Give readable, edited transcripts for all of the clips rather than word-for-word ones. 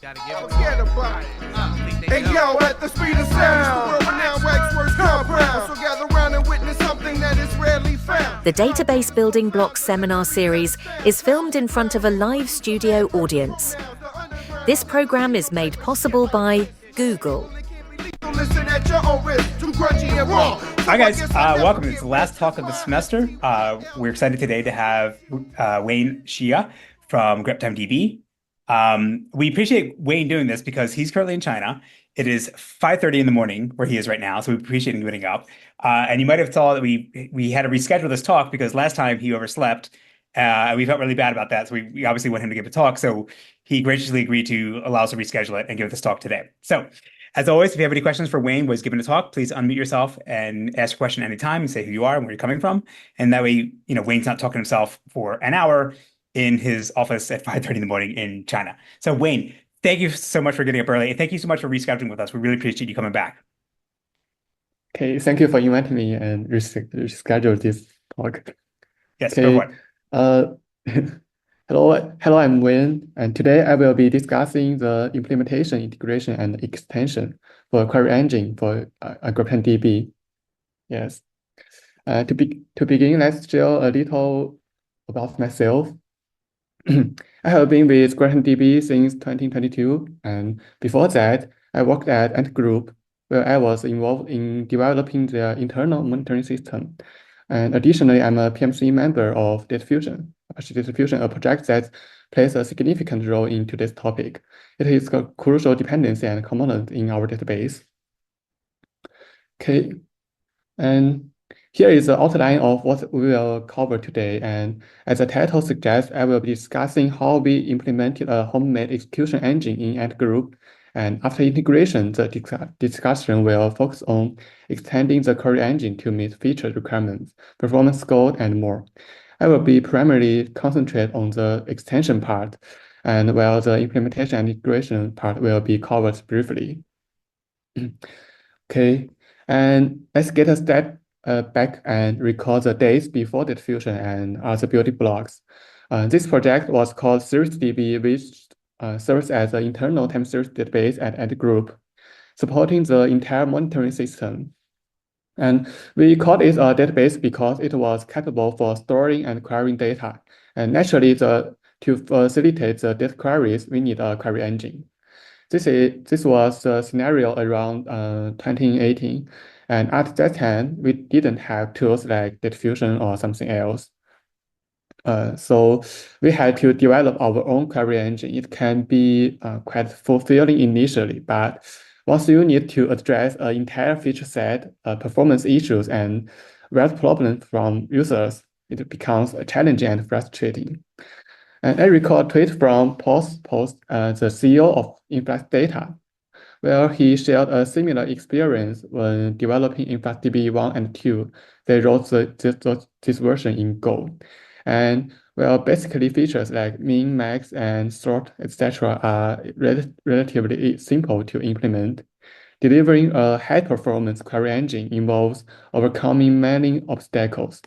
Gotta give it. Forget about it. Hey yo, at the speed of sound, the world-renowned experts compound. So gather around and witness something that is rarely found. The Database Building Blocks seminar series is filmed in front of a live studio audience. This program is made possible by Google. Hi guys, welcome. It's the last talk of the semester. We're excited today to have Wayne Xia from GreptimeDB. We appreciate Wayne doing this because he's currently in China. It is 5:30 in the morning where he is right now, so we appreciate him getting up. And you might have saw that we had to reschedule this talk because last time he overslept. And we felt really bad about that, so we obviously want him to give a talk. So he graciously agreed to allow us to reschedule it and give this talk today. So as always, if you have any questions for Wayne was giving a talk, please unmute yourself and ask a question anytime and say who you are and where you're coming from. And that way, Wayne's not talking to himself for an hour in his office at 5:30 in the morning in China. So Wayne, thank you so much for getting up early. And thank you so much for rescheduling with us. We really appreciate you coming back. Okay, thank you for inviting me and reschedule this talk. Yes, okay. Go for it. Hello, I'm Wayne, and today I will be discussing the implementation, integration, and extension for query engine for GreptimeDB. Yes. To begin, let's share a little about myself. I have been with GreptimeDB since 2022, and before that, I worked at Ant Group, where I was involved in developing their internal monitoring system. And additionally, I'm a PMC member of Data Fusion, a project that plays a significant role in today's topic. It is a crucial dependency and component in our database. Okay, and here is the outline of what we will cover today. And as the title suggests, I will be discussing how we implemented a homemade execution engine in Ant Group. And after integration, the discussion will focus on extending the query engine to meet feature requirements, performance goals, and more. I will be primarily concentrate on the extension part, and while the implementation and integration part will be covered briefly. Okay, and let's get a step back and recall the days before Data Fusion and other building blocks. This project was called SeriesDB, which serves as an internal time series database at Ant Group, supporting the entire monitoring system. And we called it a database because it was capable for storing and querying data. And naturally, to facilitate the data queries, we need a query engine. This was the scenario around 2018. And at that time, we didn't have tools like Data Fusion or something else. So we had to develop our own query engine. It can be quite fulfilling initially, but once you need to address an entire feature set, performance issues, and real problems from users, it becomes challenging and frustrating. And I recall a tweet from Post, the CEO of Influx Data, where he shared a similar experience when developing InfluxDB 1 and 2. They wrote this version in Go. And well, basically features like min, max, and sort, etc. are relatively simple to implement. Delivering a high-performance query engine involves overcoming many obstacles.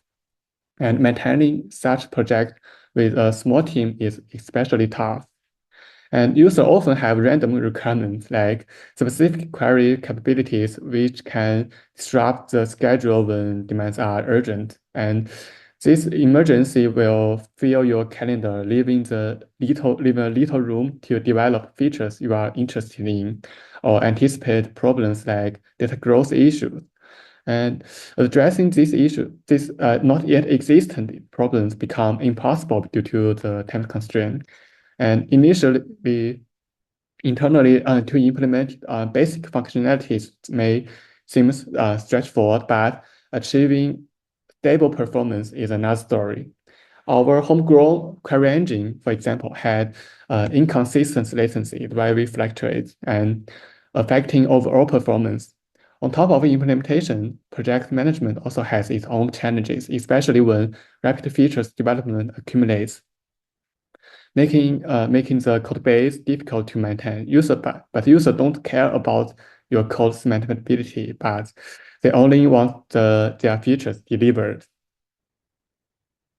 And maintaining such project with a small team is especially tough. And users often have random requirements like specific query capabilities, which can disrupt the schedule when demands are urgent. And this emergency will fill your calendar, leaving a little room to develop features you are interested in or anticipate problems like data growth issues. And addressing these not yet existent problems become impossible due to the time constraint. And initially, internally, to implement basic functionalities may seem straightforward, but achieving stable performance is another story. Our homegrown query engine, for example, had inconsistent latency, very fluctuates, and affecting overall performance. On top of implementation, project management also has its own challenges, especially when rapid features development accumulates, making the code base difficult to maintain. But users don't care about your code's maintainability, but they only want their features delivered.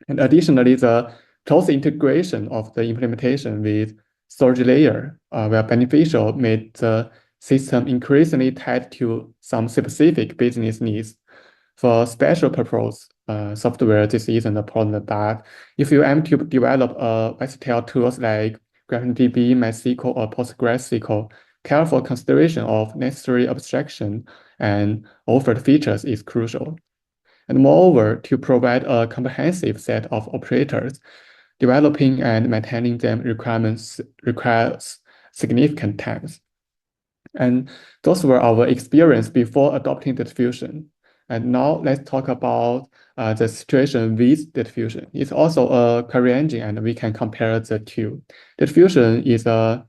And additionally, the close integration of the implementation with storage layer, where beneficial made the system increasingly tied to some specific business needs. For special purpose software, this isn't a problem, but if you aim to develop versatile tools like GreptimeDB, MySQL, or PostgreSQL, careful consideration of necessary abstraction and offered features is crucial. And moreover, to provide a comprehensive set of operators, developing and maintaining them requires significant times. And those were our experience before adopting Data Fusion. And now let's talk about the situation with Data Fusion. It's also a query engine, and we can compare the two. Data Fusion is a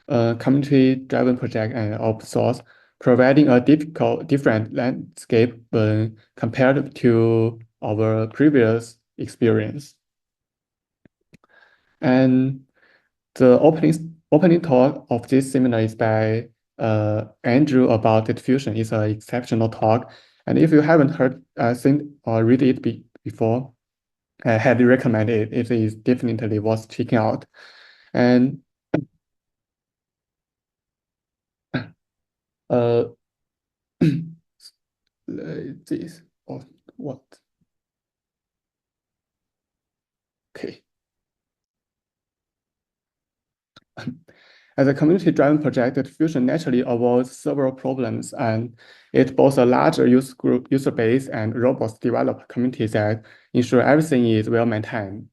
community-driven project and open source, providing a different landscape when compared to our previous experience. And the opening talk of this seminar is by Andrew about Data Fusion. It's an exceptional talk. And if you haven't heard, seen or read it before, I highly recommend it. It is definitely worth checking out. And this or what? Okay. As a community-driven project, Data Fusion naturally avoids several problems, and it boasts a larger user base and robust developer community that ensure everything is well maintained.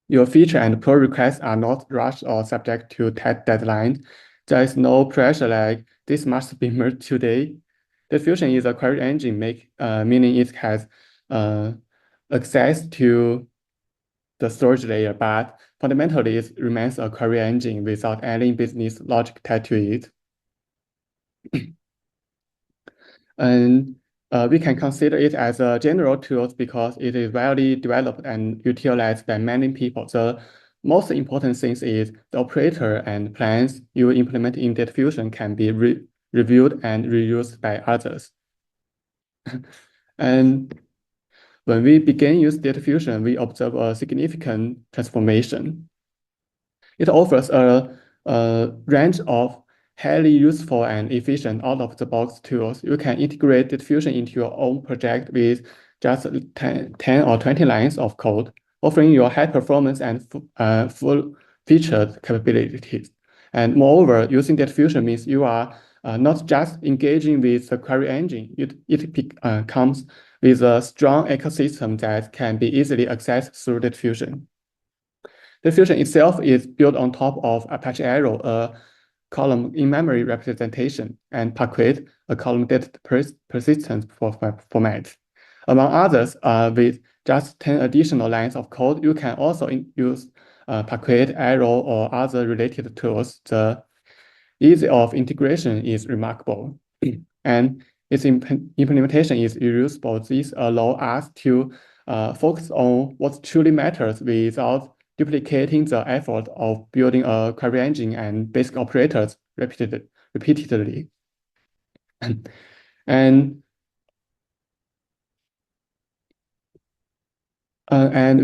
Your feature and pull requests are not rushed or subject to tight deadlines. There is no pressure like this must be merged today. Data Fusion is a query engine, meaning it has access to the storage layer, but fundamentally it remains a query engine without any business logic tied to it. And we can consider it as a general tool because it is widely developed and utilized by many people. The most important thing is the operator and plans you implement in Data Fusion can be reviewed and reused by others. And when we began use Data Fusion, we observe a significant transformation. It offers a range of highly useful and efficient out-of-the-box tools. You can integrate Data Fusion into your own project with just 10 or 20 lines of code, offering you high performance and full-featured capabilities. And moreover, using Data Fusion means you are not just engaging with the query engine. It comes with a strong ecosystem that can be easily accessed through Data Fusion. Data Fusion itself is built on top of Apache Arrow, a column in-memory representation, and Parquet, a column data persistence format. Among others, with just 10 additional lines of code, you can also use Parquet, Arrow, or other related tools. The ease of integration is remarkable, and its implementation is reusable. This allows us to focus on what truly matters without duplicating the effort of building a query engine and basic operators repeatedly. And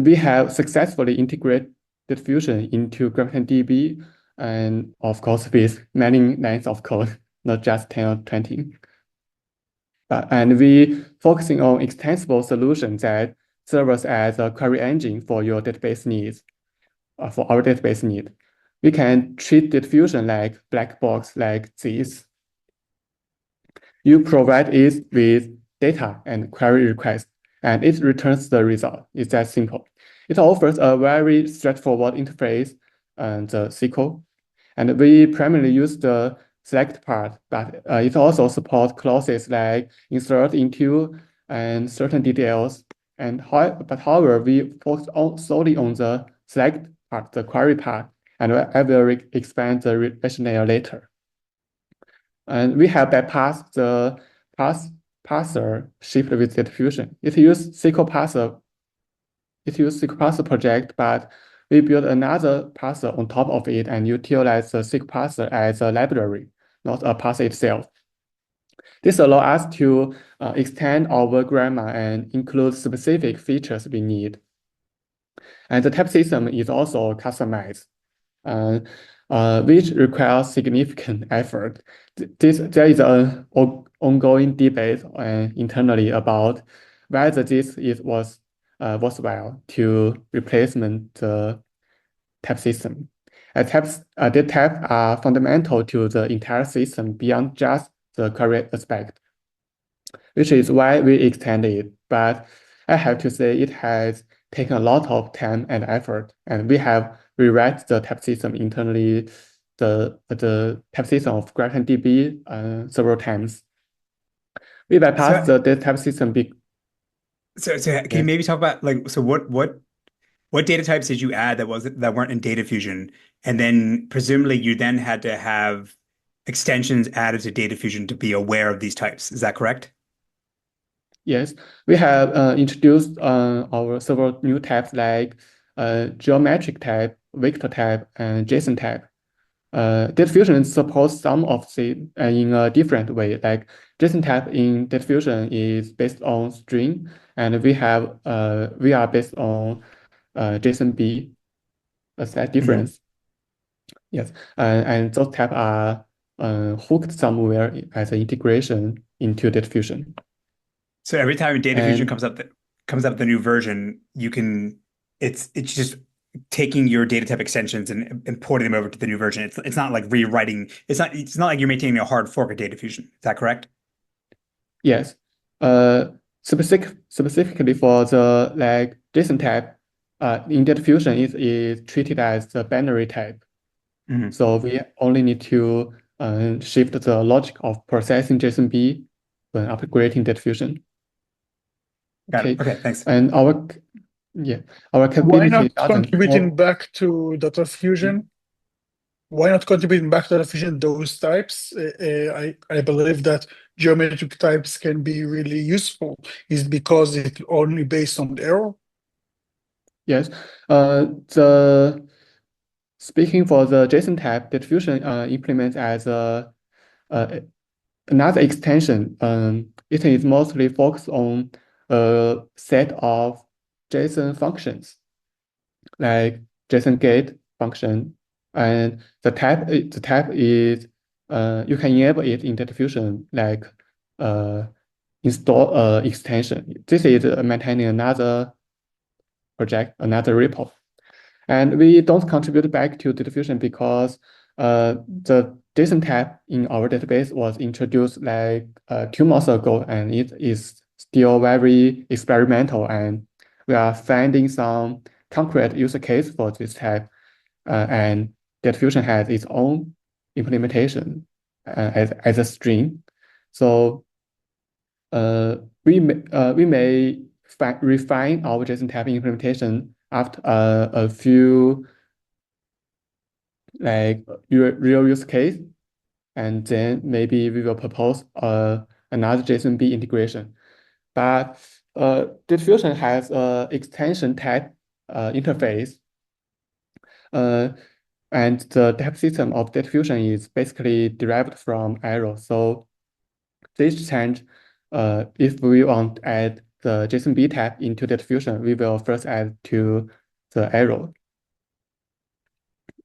we have successfully integrated Fusion into GreptimeDB, and of course with many lines of code, not just 10 or 20. And we focusing on extensible solutions that serve as a query engine for your database needs. For our database need, we can treat Data Fusion like black box like this. You provide it with data and query request, and it returns the result. It's that simple. It offers a very straightforward interface and the SQL, and we primarily use the select part, but it also supports clauses like insert into and certain details. However, we focus solely on the select part, the query part, and I will expand the rationale later. And we have bypassed the parser shipped with Data Fusion. It used SQL parser project, but we built another parser on top of it and utilize the SQL parser as a library, not a parser itself. This allows us to extend our grammar and include specific features we need. And the type system is also customized. which requires significant effort. There is an ongoing debate internally about whether this was worthwhile to replacement the tab system. The tabs are fundamental to the entire system beyond just the query aspect, which is why we extended it. But I have to say it has taken a lot of time and effort, and we have rewrite the tab system internally, the tab system of GreptimeDB several times. We bypassed the tab system. So can you maybe talk about what data types did you add that weren't in Data Fusion? And then presumably you then had to have extensions added to Data Fusion to be aware of these types. Is that correct? Yes, we have introduced our several new tabs like geometric tab, vector tab, and JSON tab. Data Fusion supports some of the in a different way. Like JSON tab in Data Fusion is based on string, and we are based on JSON-B. A slight difference. Yes, and those tabs are hooked somewhere as an integration into Data Fusion. So every time Data Fusion comes up with the new version, it's just taking your data type extensions and importing them over to the new version. It's not like rewriting. It's not like you're maintaining a hard fork of Data Fusion. Is that correct? Yes. Specifically for the JSON tab, in Data Fusion is treated as the binary type. So we only need to shift the logic of processing JSON-B when upgrading Data Fusion. Got it. Okay, thanks. And our capability. Why not contributing back to Data Fusion? Why not contributing back to Data Fusion those types? I believe that geometric types can be really useful. Is it because it's only based on the error? Yes. Speaking for the JSON tab, Data Fusion implements as another extension. It is mostly focused on a set of JSON functions, like JSON get function, and the tab is you can enable it in Data Fusion, like install extension. This is maintaining another project, another repo. And we don't contribute back to Data Fusion because the JSON tab in our database was introduced like 2 months ago, and it is still very experimental, and we are finding some concrete use case for this tab, and Data Fusion has its own implementation as a string. So we may refine our JSON tab implementation after a few real use case, and then maybe we will propose another JSON-B integration. But Data Fusion has an extension tab interface, and the tab system of Data Fusion is basically derived from arrow. So this change, if we want to add the JSON-B tab into Data Fusion, we will first add to the arrow.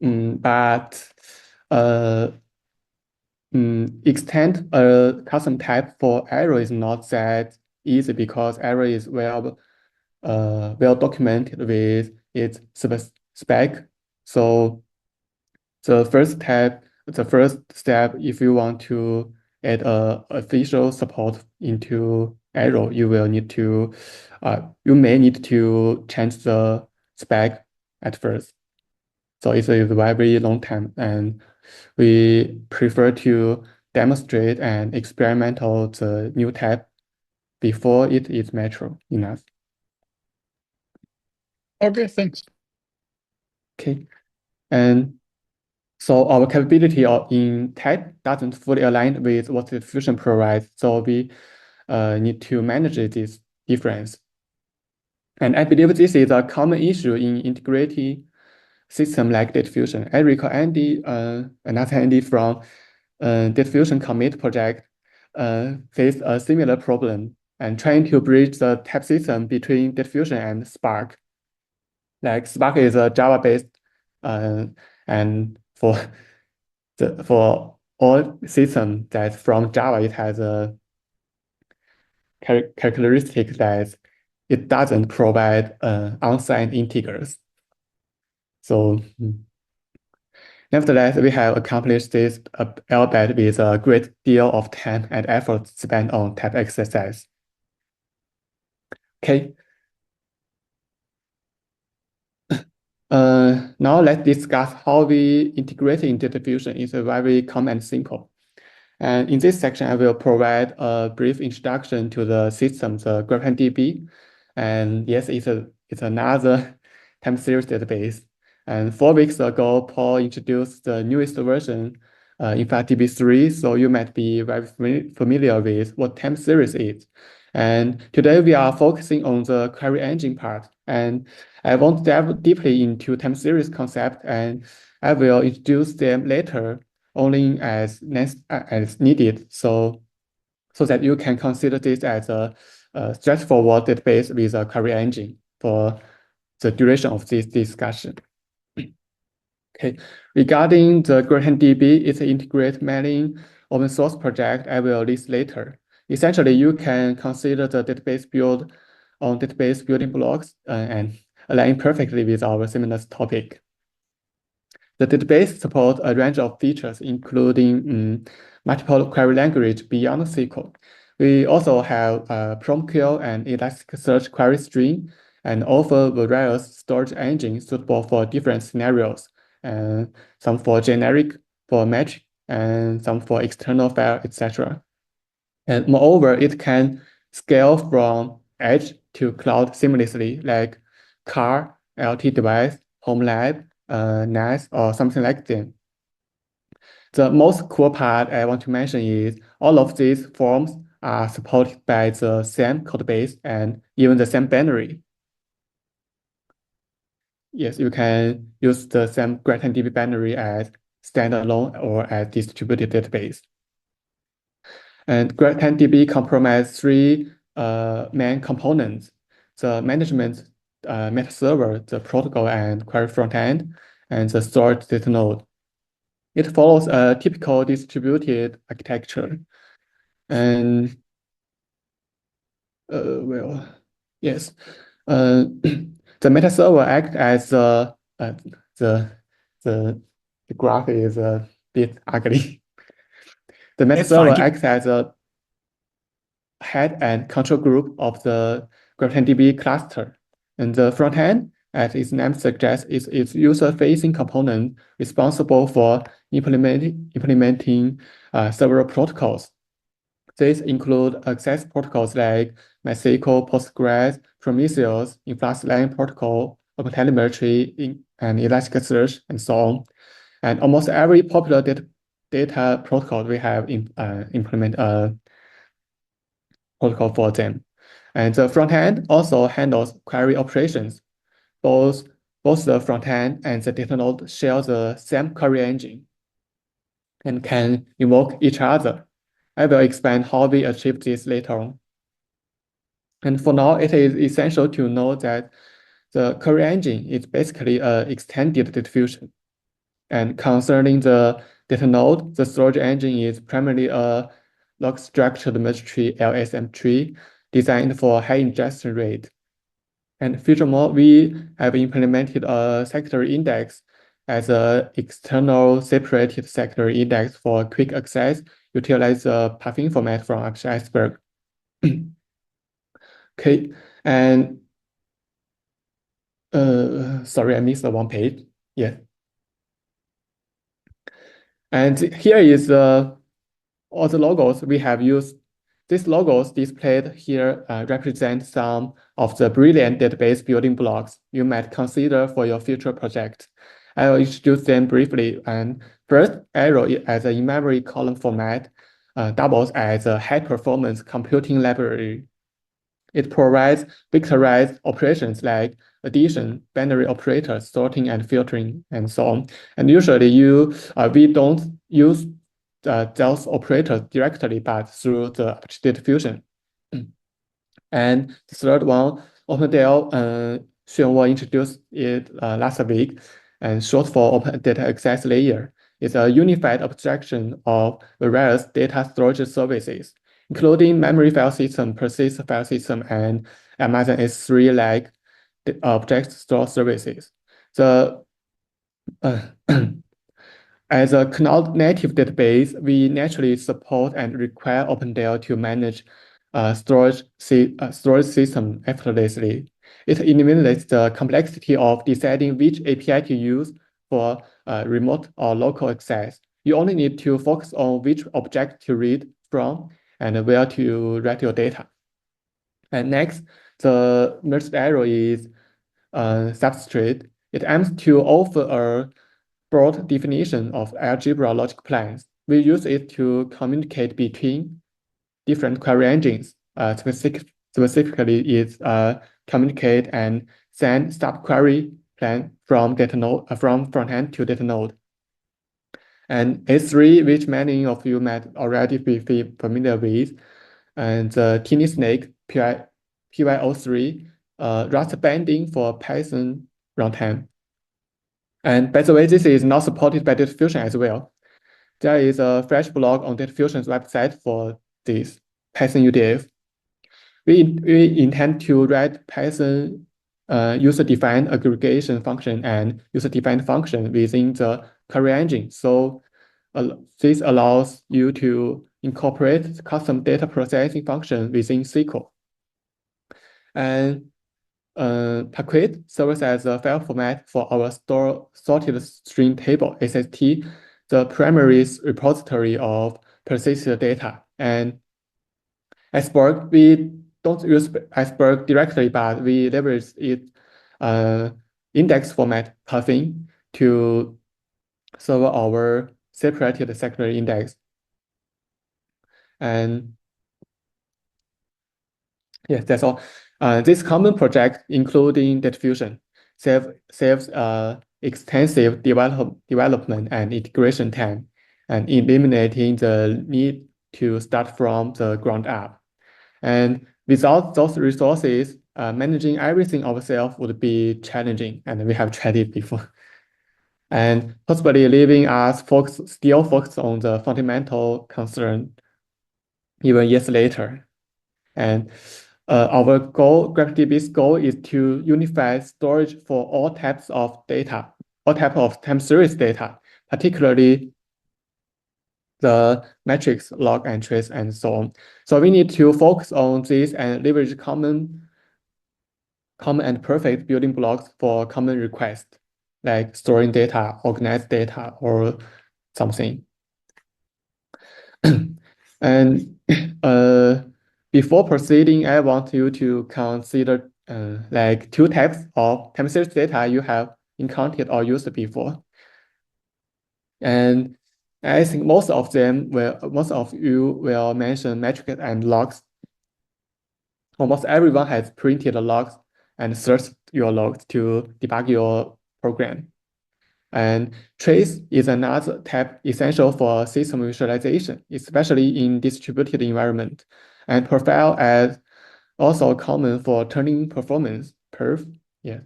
But extend a custom type for arrow is not that easy because arrow is well documented with its spec. So the first step, if you want to add official support into arrow, you may need to change the spec at first. So it's a very long time, and we prefer to demonstrate and experimental the new tab before it is mature enough. Okay, thanks. Okay, and so our capability in tab doesn't fully align with what the Fusion provides. So we need to manage this difference. And I believe this is a common issue in integrating system like Data Fusion. I recall another Andy from Data Fusion commit project faced a similar problem and trying to bridge the tab system between Data Fusion and Spark. Like Spark is a Java-based And for all systems that from Java, it has a characteristic that it doesn't provide unsigned integers. So nevertheless, we have accomplished this alphabet with a great deal of time and effort spent on type exercise. Okay. Now let's discuss how we integrate in data fusion. It's very common and simple. And in this section, I will provide a brief introduction to the system, the GreptimeDB. And yes, it's another time series database. And 4 weeks ago, Paul introduced the newest version, in fact, DB3. So you might be very familiar with what time series is. And today we are focusing on the query engine part. And I won't dive deeply into time series concept, and I will introduce them later only as needed, so that you can consider this as a straightforward database with a query engine for the duration of this discussion. Okay, regarding the GreptimeDB, it's an integrated mailing open source project I will list later. Essentially, you can consider the database build on database building blocks and align perfectly with our seminar's topic. The database supports a range of features, including multiple query language beyond SQL. We also have PromQL and Elasticsearch query string, and offer various storage engines suitable for different scenarios, and some for generic, for metric, and some for external file, etc. And moreover, it can scale from edge to cloud seamlessly, like car, LT device, home lab, NAS, or something like that. The most cool part I want to mention is all of these forms are supported by the same code base and even the same binary. Yes, you can use the same GreptimeDB binary as standalone or as distributed database. And GreptimeDB comprises 3 main components: the management meta server, the protocol and query frontend, and the storage data node. It follows a typical distributed architecture. And well, yes, the meta server acts as the graph is a bit ugly. The meta server acts as a head and control group of the GreptimeDB cluster. And the front end, as its name suggests, is its user-facing component responsible for implementing several protocols. These include access protocols like MySQL, Postgres, Prometheus, InfluxLine protocol, OpenTelemetry, and Elasticsearch, and so on. And almost every popular data protocol we have implement a protocol for them. And the front end also handles query operations. Both the front end and the data node share the same query engine and can invoke each other. I will explain how we achieve this later on. And for now, it is essential to know that the query engine is basically an extended data fusion. And concerning the data node, the storage engine is primarily a log structured merge tree LSM tree designed for high ingestion rate. And furthermore, we have implemented a secondary index as an external separated secondary index for quick access, utilize the pathing format from Apache Iceberg. Okay, and sorry, I missed the one page. Yeah. And here is all the logos we have used. These logos displayed here represent some of the brilliant database building blocks you might consider for your future project. I will introduce them briefly. And first, Arrow as a in-memory column format doubles as a high-performance computing library. It provides vectorized operations like addition, binary operators, sorting, and filtering, and so on. And usually, we don't use those operators directly, but through the Apache Data Fusion. And the third one, OpenDL, Xuanwo introduced it last week. and short for Open Data Access Layer, is a unified abstraction of various data storage services, including memory file system, persistent file system, and Amazon S3-like object store services. As a cloud-native database, we naturally support and require OpenDL to manage storage system effortlessly. It eliminates the complexity of deciding which API to use for remote or local access. You only need to focus on which object to read from and where to write your data. And next, the merged arrow is substrate. It aims to offer a broad definition of algebra logic plans. We use it to communicate between different query engines. Specifically, it's communicate and send subquery plan from data node from front end to data node. And S3, which many of you might already be familiar with, and the Tiny Snake PY03 Rust binding for Python runtime. And by the way, this is not supported by Data Fusion as well. There is a fresh blog on Data Fusion's website for this Python UDF. We intend to write Python user-defined aggregation function and user-defined function within the query engine. So this allows you to incorporate custom data processing function within SQL. And Paquet serves as a file format for our sorted string table, SST, the primary repository of persistent data. And Iceberg, we don't use Iceberg directly, but we leverage its index format pathing to serve our separated secondary index. And yes, that's all. This common project, including Data Fusion, saves extensive development and integration time, and eliminating the need to start from the ground up. And without those resources, managing everything ourselves would be challenging, and we have tried it before. And possibly leaving us still focused on the fundamental concern even years later. And our goal, GreptimeDB's goal, is to unify storage for all types of data, all types of time series data, particularly the metrics, log entries, and so on. So we need to focus on this and leverage common and perfect building blocks for common requests, like storing data, organized data, or something. And before proceeding, I want you to consider like two types of time series data you have encountered or used before. And I think most of you will mention metrics and logs. Almost everyone has printed logs and searched your logs to debug your program. And trace is another type essential for system visualization, especially in distributed environment. And profile as also common for turning performance, perf. Yeah.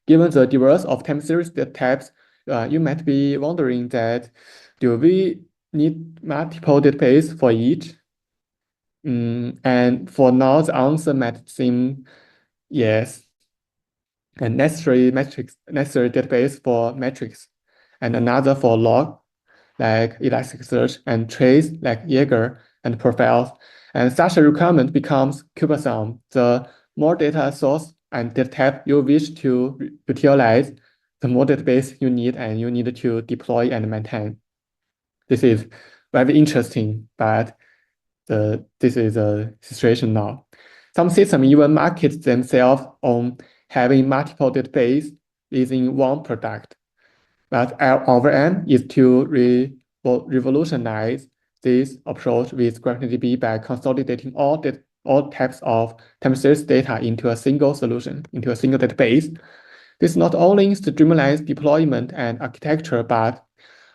Given the diverse of time series types, you might be wondering that, do we need multiple databases for each? And for now, the answer might seem yes. And necessary database for metrics, and another for log, like Elasticsearch, and trace, like Jaeger, and profiles. And such a requirement becomes cumbersome. The more data source and data type you wish to utilize, the more database you need, and you need to deploy and maintain. This is very interesting, but this is a situation now. Some systems even market themselves on having multiple databases within one product. But our aim is to revolutionize this approach with GreptimeDB by consolidating all types of time series data into a single solution, into a single database. This not only streamlines deployment and architecture, but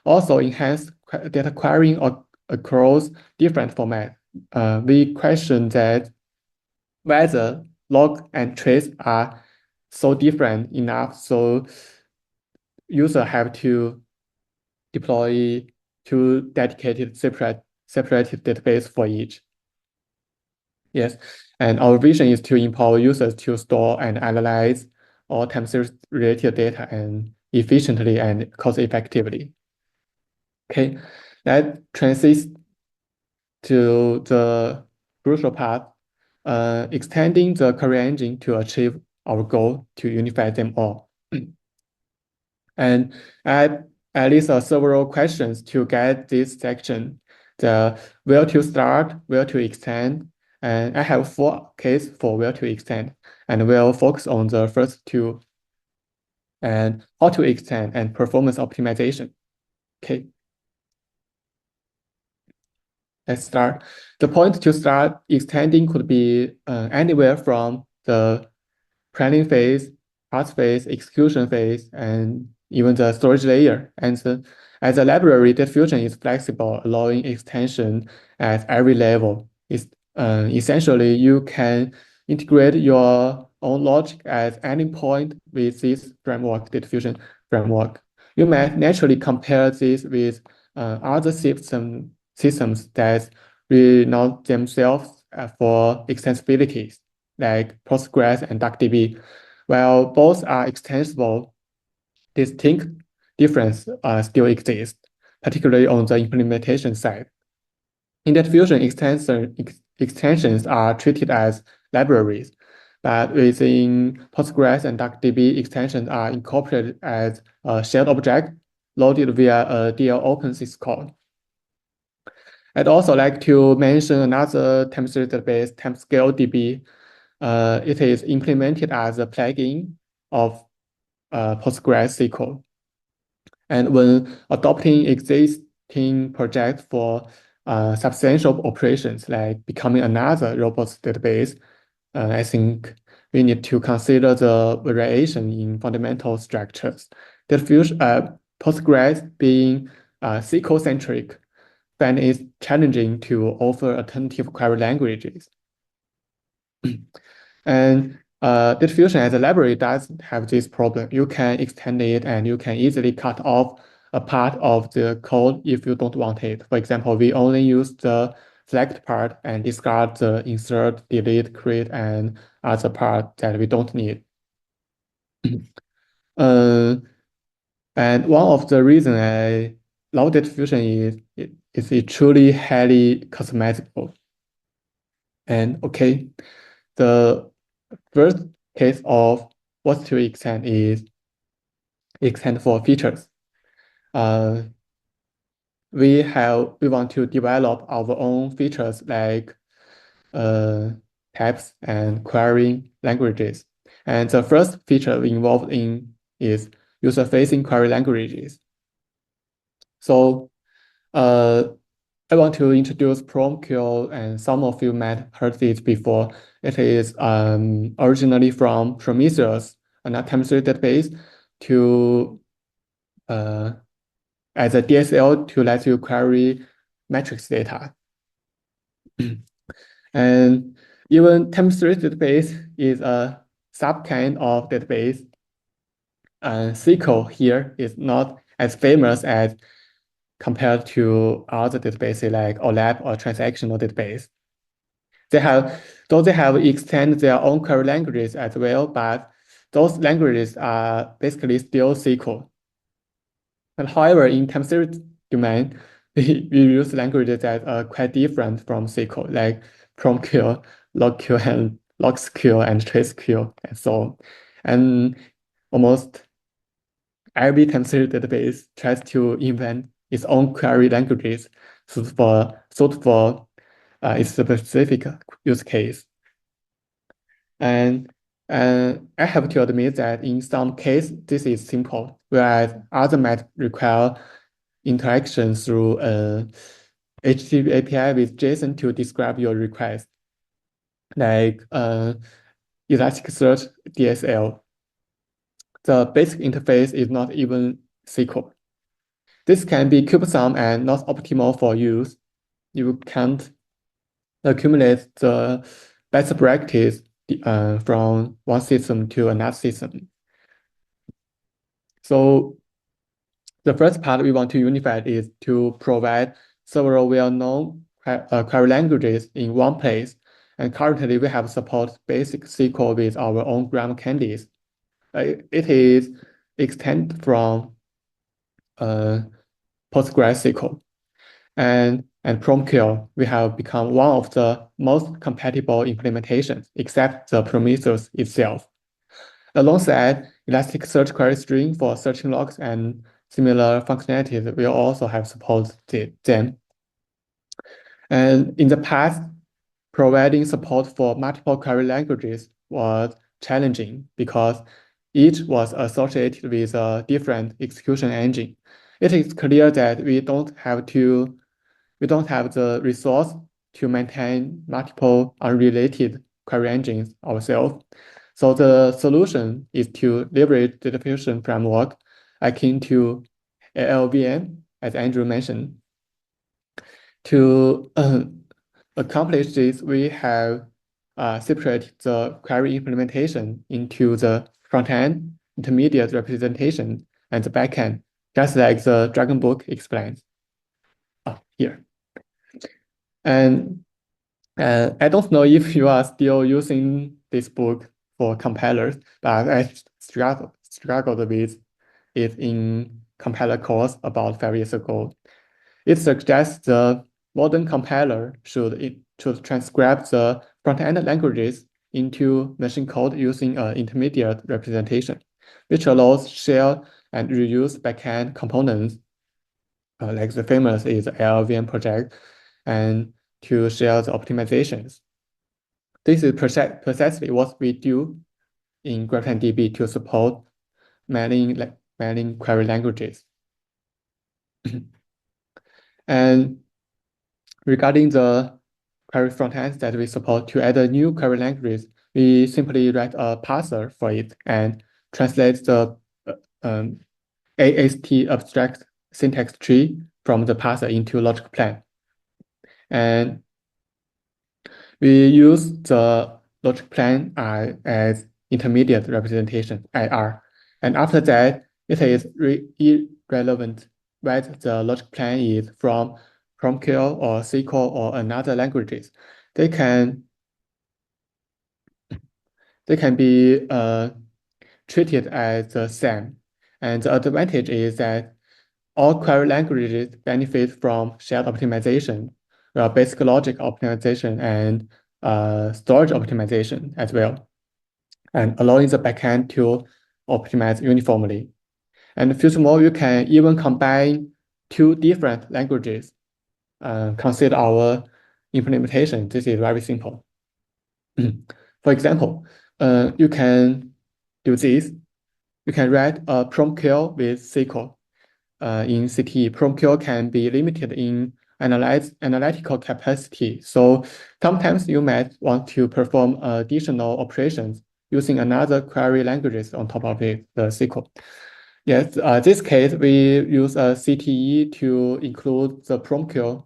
also enhance data querying across different formats. We question that whether log and trace are so different enough so user have to deploy two dedicated separated database for each. Yes, and our vision is to empower users to store and analyze all time series related data and efficiently and cost effectively. Okay, that transitions to the crucial part, extending the query engine to achieve our goal to unify them all. And at least several questions to get this section, the where to start, where to extend, and I have 4 cases for where to extend, and we'll focus on the first 2, and how to extend and performance optimization. Okay. Let's start. The point to start extending could be anywhere from the planning phase, parse phase, execution phase, and even the storage layer. And as a library, that fusion is flexible, allowing extension at every level. It's essentially you can integrate your own logic at any point with this framework, data fusion framework. You might naturally compare this with other systems that renown themselves for extensibilities, like Postgres and DuckDB. While both are extensible, distinct difference still exists, particularly on the implementation side. In that fusion, extensions are treated as libraries, but within Postgres and DuckDB, extensions are incorporated as a shared object loaded via a DL open syscall. I'd also like to mention another time series database, TimescaleDB. It is implemented as a plugin of PostgreSQL. And when adopting existing projects for substantial operations like becoming another robust database, I think we need to consider the variation in fundamental structures. That Postgres being SQL-centric, find it challenging to offer alternative query languages. And data fusion as a library does have this problem. You can extend it and you can easily cut off a part of the code if you don't want it. For example, we only use the select part and discard the insert, delete, create, and other part that we don't need. And one of the reasons I love data fusion is it truly highly customizable. And okay, the first case of what to extend is extend for features. We want to develop our own features like types and querying languages. And the first feature involved in is user-facing query languages. So I want to introduce PromQL, and some of you might have heard this before. It is originally from Prometheus, an time series database, to as a DSL to let you query matrix data. And even time series database is a sub-kind of database. SQL here is not as famous as compared to other databases like OLAP or transactional database. They have extended their own query languages as well, but those languages are basically still SQL. But however, in time series domain, we use languages that are quite different from SQL, like PromQL, LogQL, and LogsQL, and TraceQL, and so on. And almost every time series database tries to invent its own query languages suited for its specific use case. And I have to admit that in some cases, this is simple, whereas others might require interaction through a HTTP API with JSON to describe your request, like Elasticsearch DSL. The basic interface is not even SQL. This can be cumbersome and not optimal for use. You can't accumulate the best practice from one system to another system. So The first part we want to unify is to provide several well-known query languages in one place. And currently, we have support basic SQL with our own grammar candies. It is extended from PostgreSQL. And PromQL, we have become one of the most compatible implementations, except the Prometheus itself. Alongside Elasticsearch query string for searching logs and similar functionalities, we also have supported them. And in the past, providing support for multiple query languages was challenging because each was associated with a different execution engine. It is clear that we don't have the resource to maintain multiple unrelated query engines ourselves. So the solution is to leverage the diffusion framework akin to LLVM, as Andrew mentioned. To accomplish this, we have separated the query implementation into the front-end, intermediate representation, and the backend, just like the Dragon book explains. Here. And I don't know if you are still using this book for compilers, but I struggled with it in compiler course about 5 years ago. It suggests the modern compiler should transcribe the front-end languages into machine code using an intermediate representation, which allows share and reuse backend components, like the famous is LLVM project, and to share the optimizations. This is precisely what we do in GreptimeDB to support many query languages. And regarding the query frontends that we support to add a new query language, we simply write a parser for it and translate the AST abstract syntax tree from the parser into logic plan. And we use the logic plan as intermediate representation, IR. And after that, it is irrelevant whether the logic plan is from PromQL or SQL or another languages. They can be treated as the same. And the advantage is that all query languages benefit from shared optimization, basic logic optimization, and storage optimization as well, and allowing the backend to optimize uniformly. And furthermore, you can even combine two different languages. Consider our implementation. This is very simple. For example, you can do this. You can write a PromQL with SQL. In CTE, PromQL can be limited in analytical capacity. So sometimes you might want to perform additional operations using another query languages on top of it, the SQL. Yes, this case, we use a CTE to include the PromQL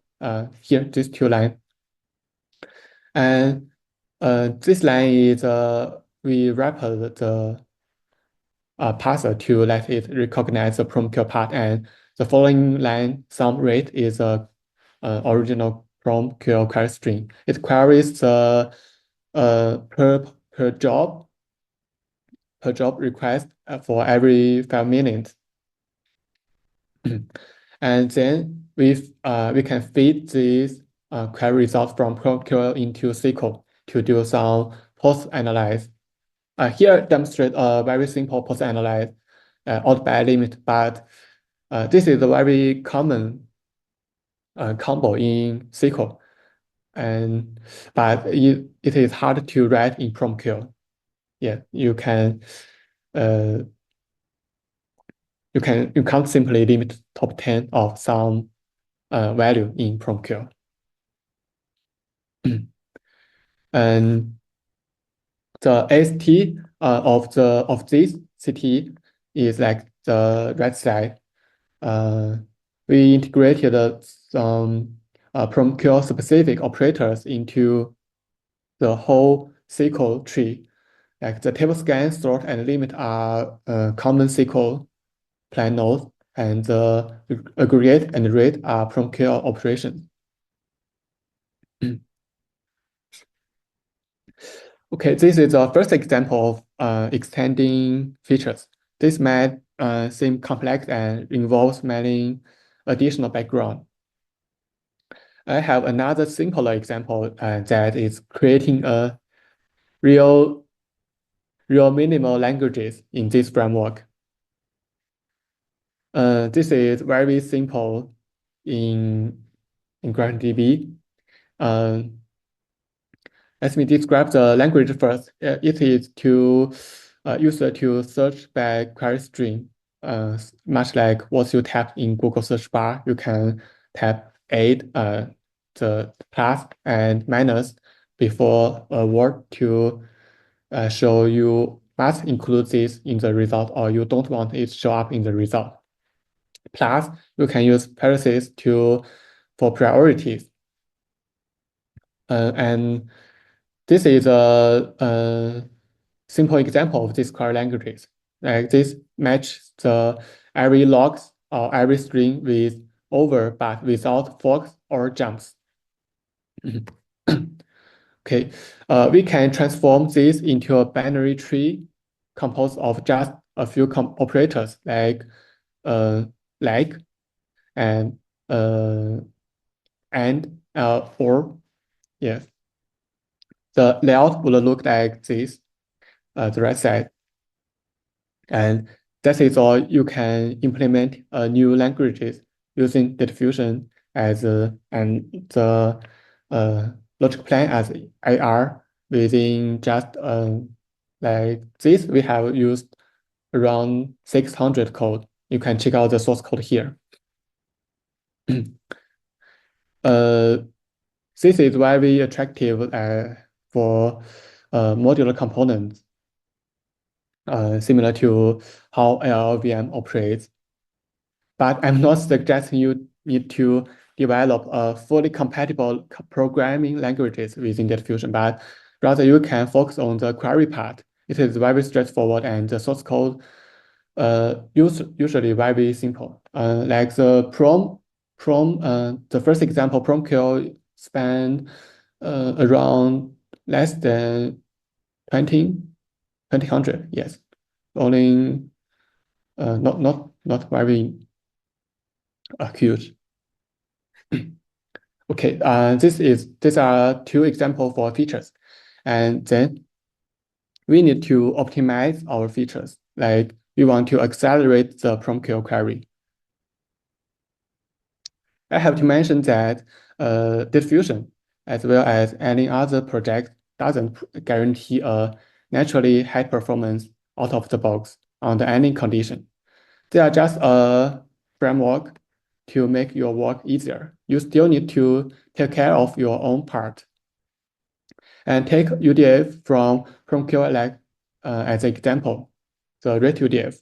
here, these two lines. And this line is we wrap the parser to let it recognize the PromQL part, and the following line sum rate is a original PromQL query string. It queries the per job request for every 5 minutes. And then we can feed these query results from PromQL into SQL to do some post-analyze. Here demonstrate a very simple post-analyze out by limit, but this is a very common combo in SQL, but it is hard to write in PromQL. Yeah, you can't simply limit top 10 of some value in PromQL. And the AST of this CT is like the right side. We integrated some PromQL specific operators into the whole SQL tree. Like the table scan, sort, and limit are common SQL plan nodes. and the aggregate and rate are PromQL operations. Okay, this is the first example of extending features. This might seem complex and involves many additional background. I have another simpler example that is creating a real minimal languages in this framework. This is very simple in GreptimeDB. Let me describe the language first. It is to user to search by query string, much like what you tap in Google search bar. You can tap add the plus and minus before a word to show you must include this in the result, or you don't want it to show up in the result. Plus, you can use parentheses for priorities. And this is a simple example of these query languages. Like this match the every logs or every string with over, but without forks or jumps. Okay, we can transform this into a binary tree composed of just a few operators like and or. Yes. The layout would look like this, the right side. And that is all. You can implement new languages using data fusion as and the logic plan as AR within just like this. We have used around 600 code. You can check out the source code here. This is very attractive for modular components, similar to how LLVM operates. But I'm not suggesting you need to develop a fully compatible programming languages within data fusion, but rather you can focus on the query part. It is very straightforward, and the source code usually very simple. Like the the first example, PromQL spend around less than 2000, yes. Only not very huge. Okay, these are two examples for features, and then we need to optimize our features. Like we want to accelerate the PromQL query. I have to mention that data fusion, as well as any other project, doesn't guarantee a naturally high performance out of the box under any condition. They are just a framework to make your work easier. You still need to take care of your own part. And take UDF from PromQL as an example, the rate UDF.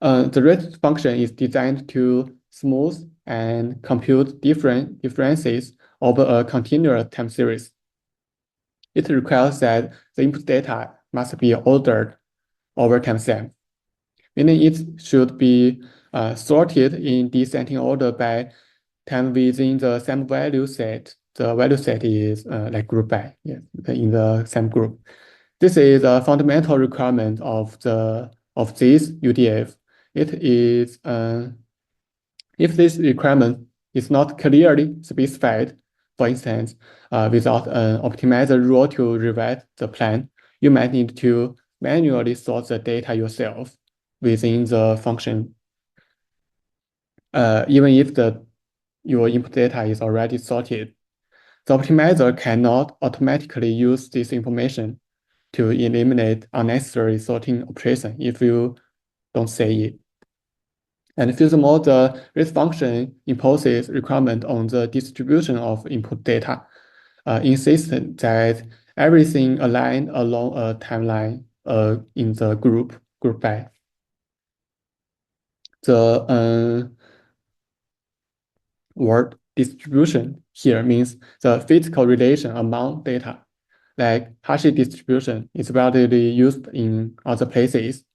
The rate function is designed to smooth and compute differences over a continuous time series. It requires that the input data must be ordered over timestamp, meaning it should be sorted in descending order by time within the same value set. The value set is like group by, yes, in the same group. This is a fundamental requirement of this UDF. It is if this requirement is not clearly specified, for instance, without an optimizer rule to rewrite the plan, you might need to manually sort the data yourself within the function, even if your input data is already sorted. The optimizer cannot automatically use this information to eliminate unnecessary sorting operation if you don't say it. And furthermore, the rate function imposes requirement on the distribution of input data, insisting that everything aligned along a timeline in the group by. The word distribution here means the physical relation among data. Like Hashi distribution is widely used in other places.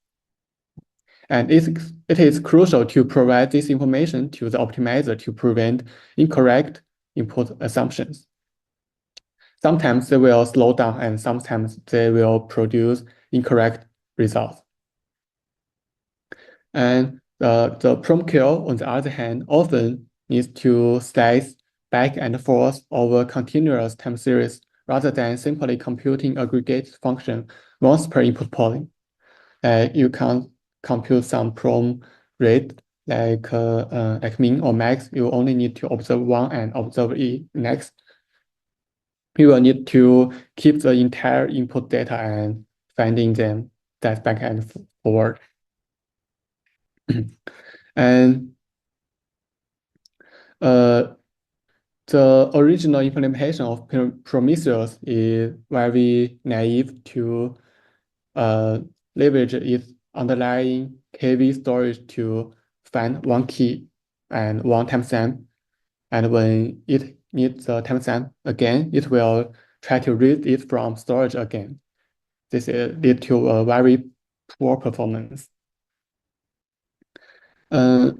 And it is crucial to provide this information to the optimizer to prevent incorrect input assumptions. Sometimes they will slow down and sometimes they will produce incorrect results. And the prompt kill, on the other hand, often needs to slice back and forth over continuous time series rather than simply computing aggregate function once per input polling. You can compute some prompt rate like min or max. You only need to observe one and observe it next. You will need to keep the entire input data and finding them that back and forward. And the original implementation of Prometheus is very naive to leverage its underlying KV storage to find one key and one timestamp. And when it needs the timestamp again, it will try to read it from storage again. This lead to a very poor performance. As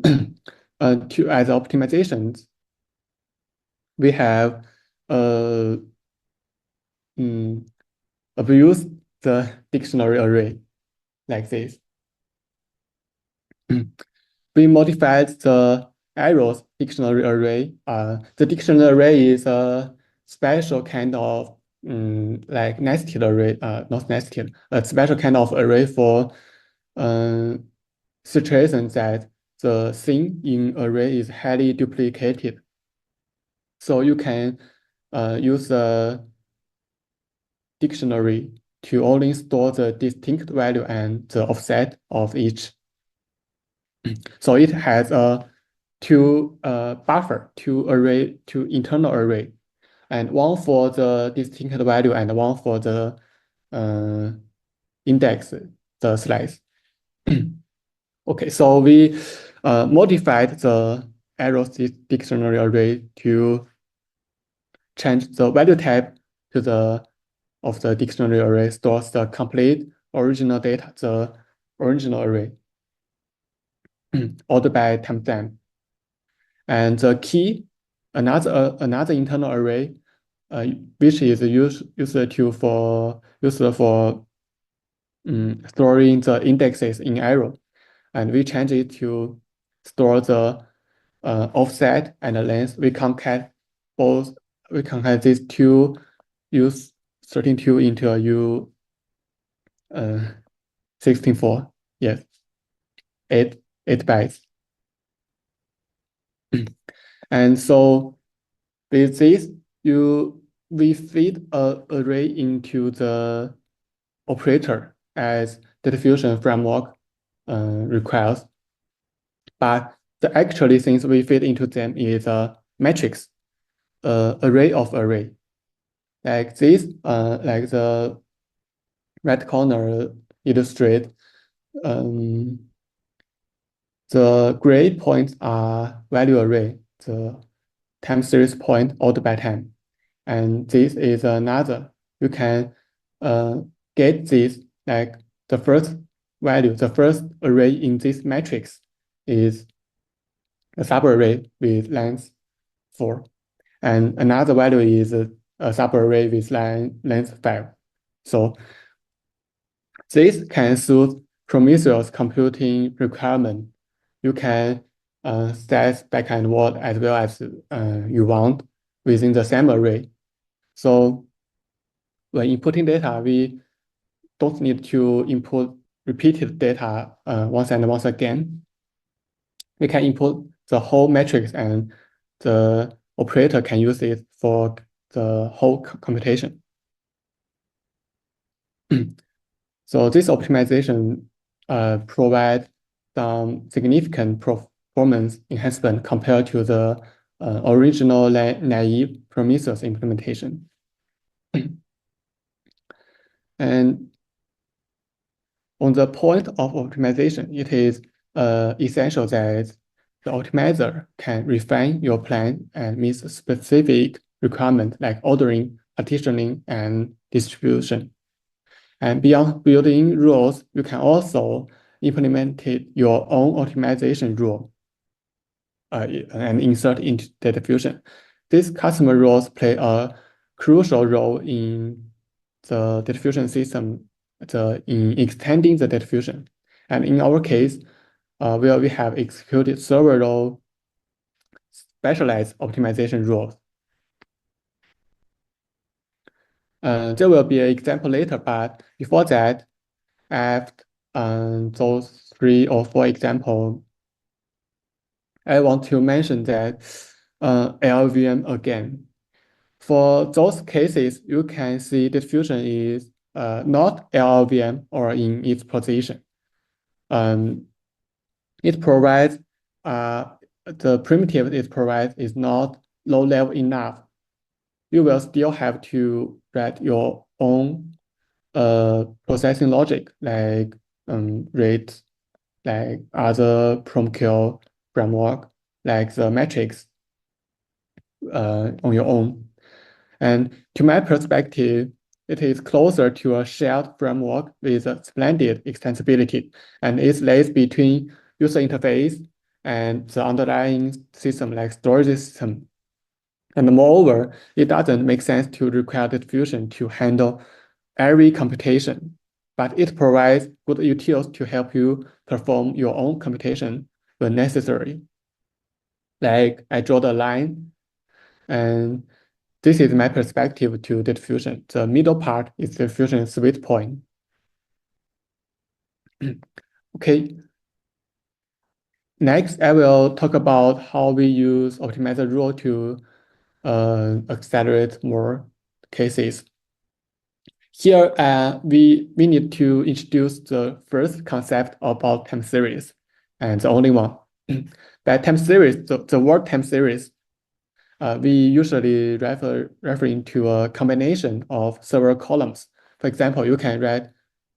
optimizations, we have abused the dictionary array like this. We modified the arrows dictionary array. The dictionary array is a special kind of like nested array, not nested, a special kind of array for situations that the thing in array is highly duplicated. So you can use a dictionary to only store the distinct value and the offset of each. So it has a two internal array, and one for the distinct value and one for the index, the slice. Okay, so we modified the arrows dictionary array to change the value type to of the dictionary array stores the complete original data, the original array, ordered by timestamp. And the key, another internal array, which is useful for storing the indexes in arrow, and we change it to store the offset and the length. We concat both. We concat these two use 32 into a U 64. Yes, 8 bytes. And so with this, we feed an array into the operator as data fusion framework requires. But the actually things we feed into them is a matrix, array of array. Like this, like the right corner illustrate, the gray points are value array, the time series point ordered by time. And this is another. You can get this, like the first value, the first array in this matrix is a subarray with length 4. And another value is a subarray with length 5. So this can suit Prometheus computing requirement. You can set back and forth as well as you want within the same array. So when inputting data, we don't need to input repeated data once and once again. We can input the whole matrix and the operator can use it for the whole computation. So this optimization provides some significant performance enhancement compared to the original naive Prometheus implementation. And on the point of optimization, it is essential that the optimizer can refine your plan and meet specific requirements like ordering, partitioning, and distribution. And beyond building rules, you can also implemented your own optimization rule and insert into data fusion. These customer rules play a crucial role in the data fusion system, in extending the data fusion. And in our case, where we have executed several specialized optimization rules. There will be an example later, but before that, after those 3 or 4 examples, I want to mention that LLVM again. For those cases, you can see data fusion is not LLVM or in its position. It provides the primitive it provides is not low level enough. You will still have to write your own processing logic, like read like other PromQL framework, like the metrics on your own. And to my perspective, it is closer to a shared framework with a splendid extensibility, and it lays between user interface and the underlying system like storage system. And moreover, it doesn't make sense to require data fusion to handle every computation, but it provides good utils to help you perform your own computation when necessary. Like I draw the line, and this is my perspective to data fusion. The middle part is the fusion sweet point. Okay. Next, I will talk about how we use optimizer rule to accelerate more cases. Here, we need to introduce the first concept about time series, and the only one. By time series, the word time series, we usually referring to a combination of several columns. For example, you can write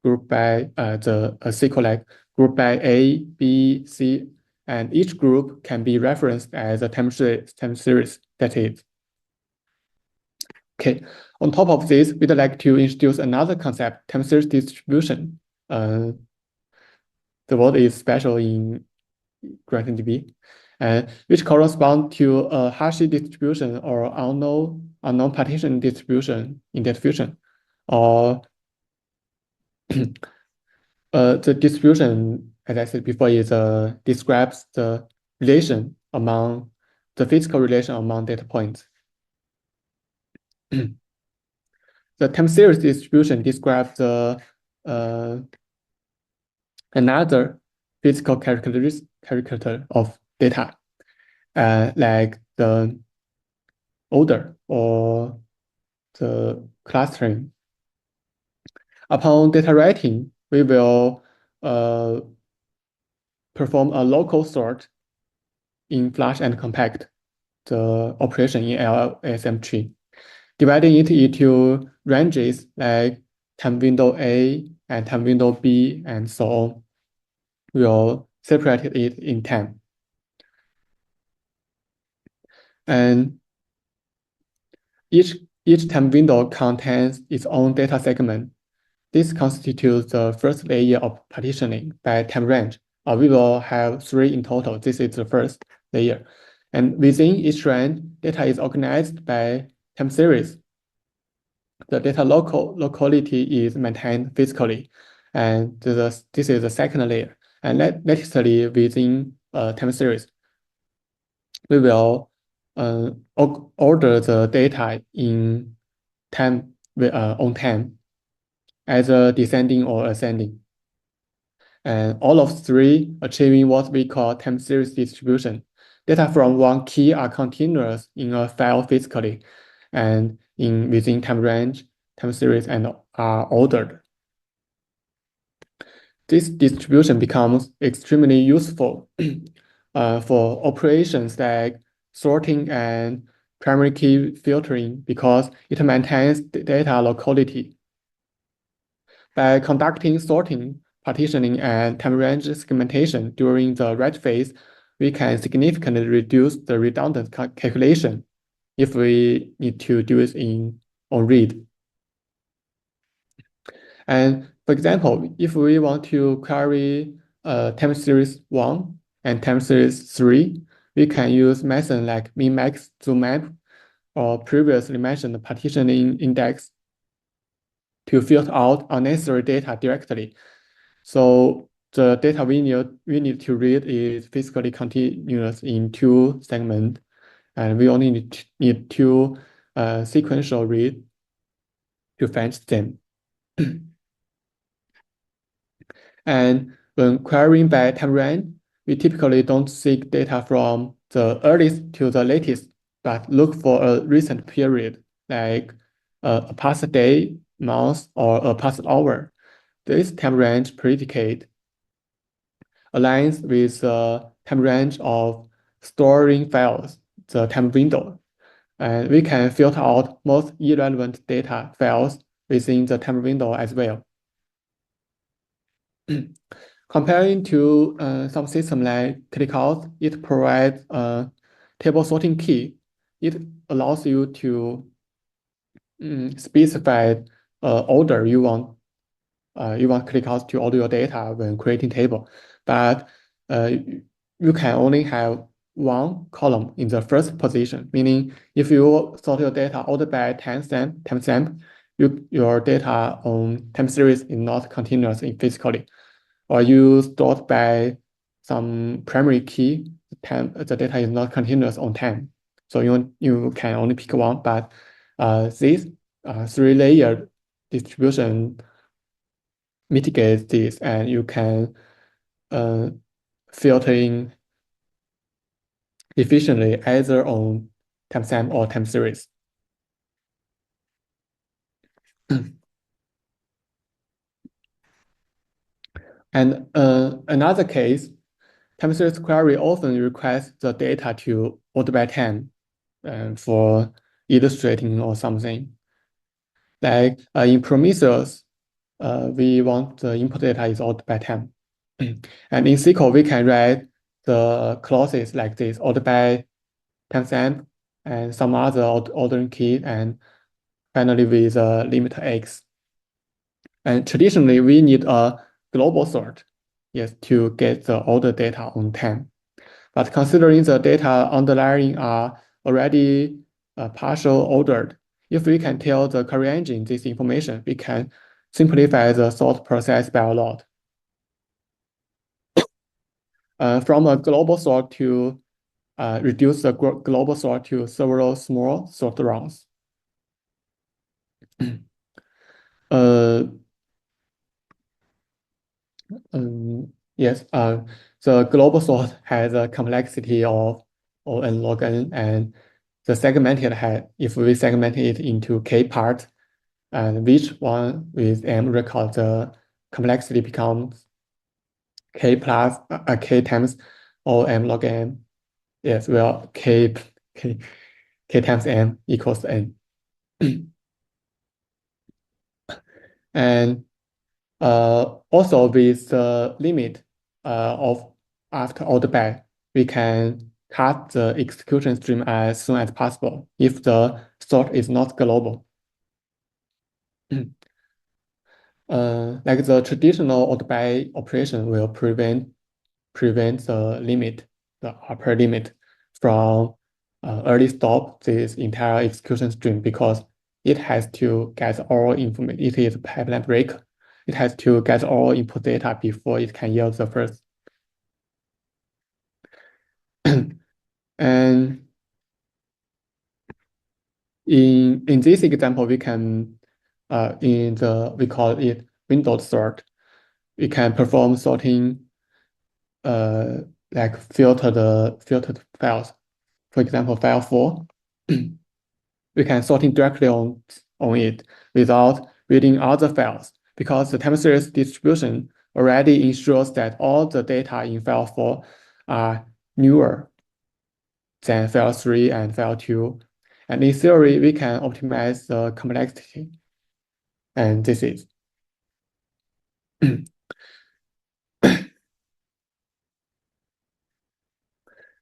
group by a SQL like group by A, B, C, and each group can be referenced as a time series. That is. Okay. On top of this, we'd like to introduce another concept, time series distribution. The word is special in GreptimeDB, which correspond to a Hashi distribution or unknown partition distribution in data fusion, or the distribution, as I said before, is describes the relation among the physical relation among data points. The time series distribution describes the another physical character of data, like the order or the clustering. Upon data writing, we will perform a local sort in flush and compact, the operation in LSM tree, dividing it into ranges like time window A and time window B and so on. We'll separate it in time. And each time window contains its own data segment. This constitutes the first layer of partitioning by time range. We will have 3 in total. This is the first layer. And within each range, data is organized by time series. The data locality is maintained physically. And this is the second layer. And latterly, within time series, we will order the data in time on time, either descending or ascending. And all of 3 achieving what we call time series distribution. Data from one key are continuous in a file physically, and within time range, time series, and are ordered. This distribution becomes extremely useful for operations like sorting and primary key filtering because it maintains data locality. By conducting sorting, partitioning, and time range segmentation during the write phase, we can significantly reduce the redundant calculation if we need to do it on read. And for example, if we want to query time series 1 and time series 3, we can use methods like min-max, zoom-map, or previously mentioned partitioning index to filter out unnecessary data directly. So the data we need to read is physically continuous in 2 segments, and we only need 2 sequential read to fetch them. And when querying by time range, we typically don't seek data from the earliest to the latest, but look for a recent period, like a past day, month, or a past hour. This time range predicate aligns with the time range of storing files, the time window. And we can filter out most irrelevant data files within the time window as well. Comparing to some system like ClickOut, it provides a table sorting key. It allows you to specify order you want ClickOut to order your data when creating table, but you can only have 1 column in the first position, meaning if you sort your data ordered by timestamp, your data on time series is not continuous physically, or you stored by some primary key, the data is not continuous on time. So you can only pick one, but this 3-layer distribution mitigates this, and you can filtering efficiently either on timestamp or time series. And another case, time series query often requests the data to order by time for illustrating or something. Like in Prometheus, we want the input data is ordered by time. And in SQL, we can write the clauses like this, ordered by timestamp and some other ordering key, and finally with limit X. And traditionally, we need a global sort, yes, to get the order data on time. But considering the data underlying are already partial ordered, if we can tell the query engine this information, we can simplify the sort process by a lot. From a global sort to reduce the global sort to several small sort rounds. Yes, the global sort has a complexity of O n log n, and the segmented if we segment it into k parts, and each one with m record, the complexity becomes k plus k times O m log n. Yes, well, k times m equals n. And also with the limit of after order by, we can cut the execution stream as soon as possible if the sort is not global. Like the traditional order by operation will prevent the limit, the upper limit, from early stop this entire execution stream, because it has to get all information. It is a pipeline break. It has to get all input data before it can yield the first. And in this example, we can we call it windowed sort. We can perform sorting like filtered files. For example, file 4. We can sorting directly on it without reading other files, because the time series distribution already ensures that all the data in file 4 are newer than file 3 and file 2. And in theory, we can optimize the complexity. And this is.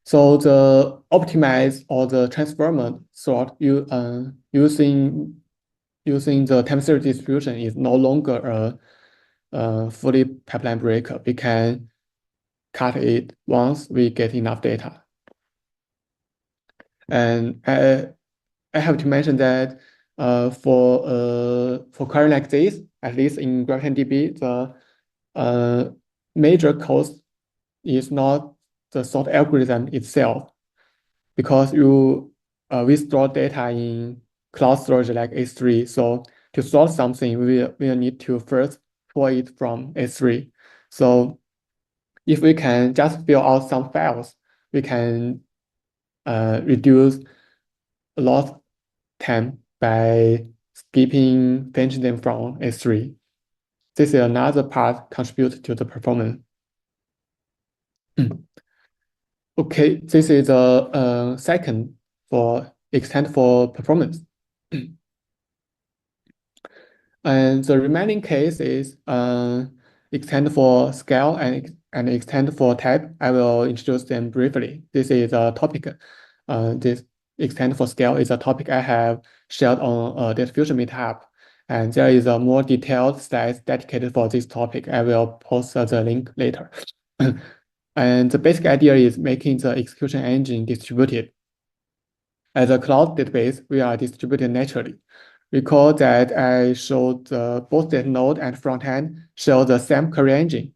So the optimize or the transformer sort using the time series distribution is no longer a fully pipeline breaker. We can cut it once we get enough data. And I have to mention that for query like this, at least in GreptimeDB, the major cost is not the sort algorithm itself, because we store data in cloud storage like S3. So to sort something, we will need to first pull it from S3. So if we can just fill out some files, we can reduce a lot of time by skipping fetching them from S3. This is another part contribute to the performance. Okay, this is the second for extend for performance. And the remaining case is extend for scale and extend for type. I will introduce them briefly. This is a topic. This extend for scale is a topic I have shared on Data Fusion meetup, and there is a more detailed slide dedicated for this topic. I will post the link later. And the basic idea is making the execution engine distributed. As a cloud database, we are distributed naturally. Recall that I showed both data node and front end share the same query engine.